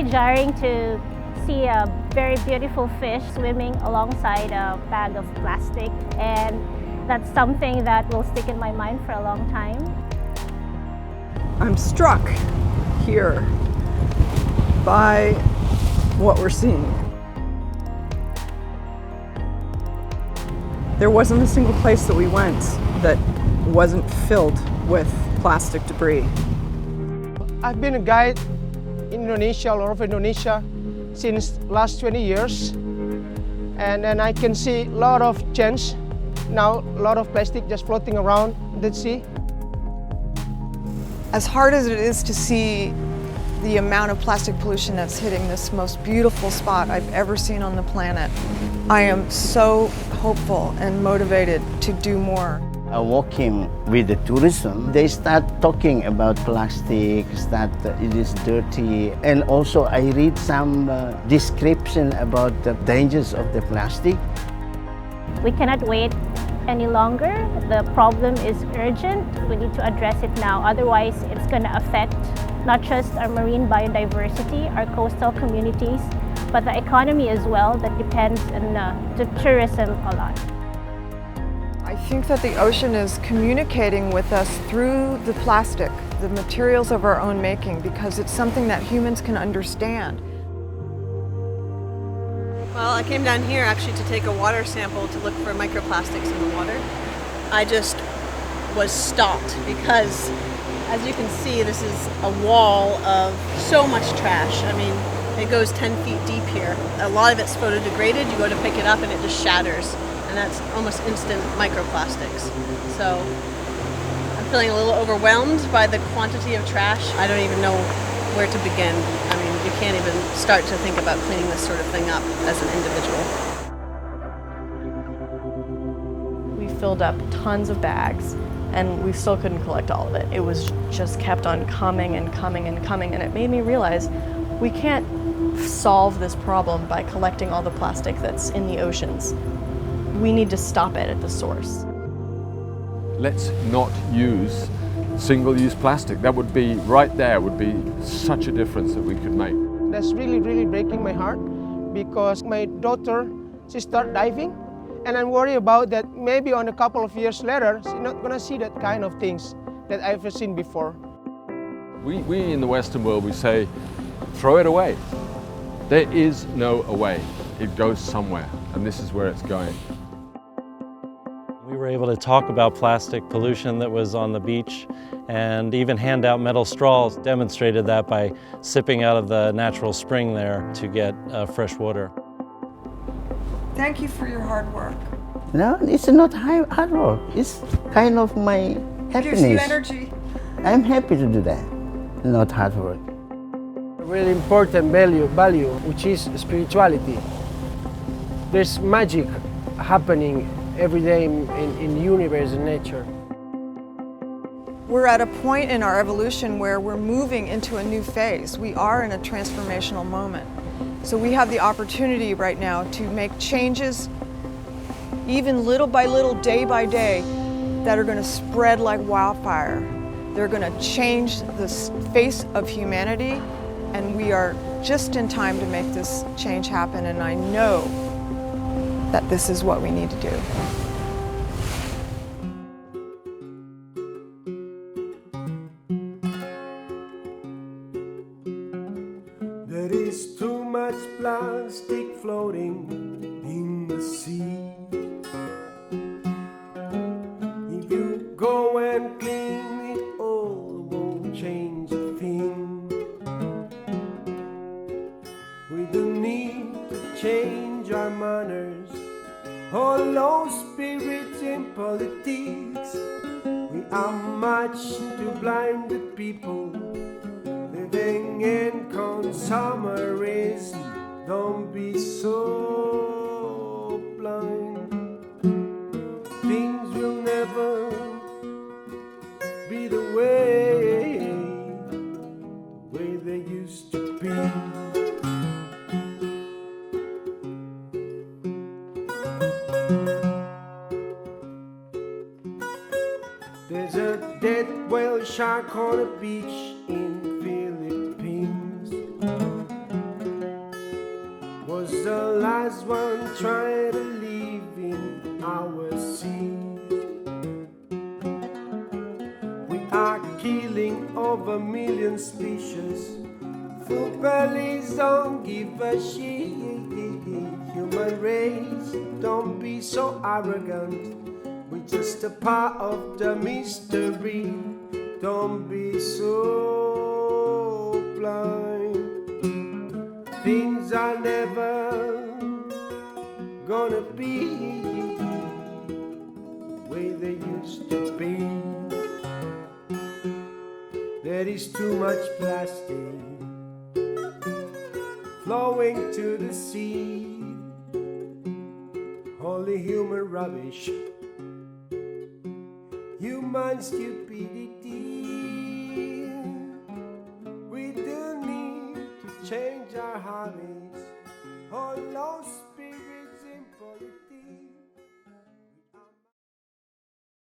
jarring to see a very beautiful fish swimming alongside a bag of plastic, and that's something that will stick in my mind for a long time. I'm struck here by what we're seeing. There wasn't a single place that we went that wasn't filled with plastic debris. I've been a guide in Indonesia, all over Indonesia, since last 20 years. And then I can see a lot of change. Now, a lot of plastic just floating around the sea. As hard as it is to see the amount of plastic pollution that's hitting this most beautiful spot I've ever seen on the planet, I am so hopeful and motivated to do more. Walking with the tourism, they start talking about plastics, that it is dirty. And also I read some description about the dangers of the plastic. We cannot wait any longer. The problem is urgent. We need to address it now. Otherwise, it's going to affect not just our marine biodiversity, our coastal communities, but the economy as well that depends on the tourism a lot. I think that the ocean is communicating with us through the plastic, the materials of our own making, because it's something that humans can understand. Well, I came down here actually to take a water sample to look for microplastics in the water. I just was stopped because, as you can see, this is a wall of so much trash. I mean, it goes 10 feet deep here. A lot of it's photodegraded. You go to pick it up and it just shatters. And that's almost instant microplastics. So I'm feeling a little overwhelmed by the quantity of trash. I don't even know where to begin. I mean, you can't even start to think about cleaning this sort of thing up as an individual. We filled up tons of bags and we still couldn't collect all of it. It was just kept on coming and coming and coming, and it made me realize we can't solve this problem by collecting all the plastic that's in the oceans. We need to stop it at the source. Let's not use single-use plastic. That would be, right there, would be such a difference that we could make. That's really, really breaking my heart because my daughter, she started diving, and I'm worried about that maybe on a couple of years later, she's not gonna see that kind of things that I've seen before. We in the Western world, we say, throw it away. There is no away. It goes somewhere, and this is where it's going. We were able to talk about plastic pollution that was on the beach and even hand out metal straws. Demonstrated that by sipping out of the natural spring there to get fresh water. Thank you for your hard work. No, it's not hard work. It's kind of my happiness. Gives you energy. I'm happy to do that, not hard work. A really important value, which is spirituality. There's magic happening every day in the universe and nature. We're at a point in our evolution where we're moving into a new phase. We are in a transformational moment. So we have the opportunity right now to make changes, even little by little, day by day, that are going to spread like wildfire. They're going to change the face of humanity, and we are just in time to make this change happen, and I know that this is what we need to do. There is too much plastic floating in the sea. If you go and clean it all, won't change a thing. We don't need to change our manners or low spirits in politics. We are much too blinded people living in consumerism. Don't be so blind. Things will never be the way they used to be. There's a dead whale shark on a beach in Philippines. try to live in our seas. We are killing over 1 million species. Full bellies don't give a shit. Human race, don't be so arrogant. We're just a part of the mystery. Don't be so blind. Things are never gonna be the way they used to be. There is too much plastic flowing to the sea. Only human rubbish, human stupidity. We do need to change our habits.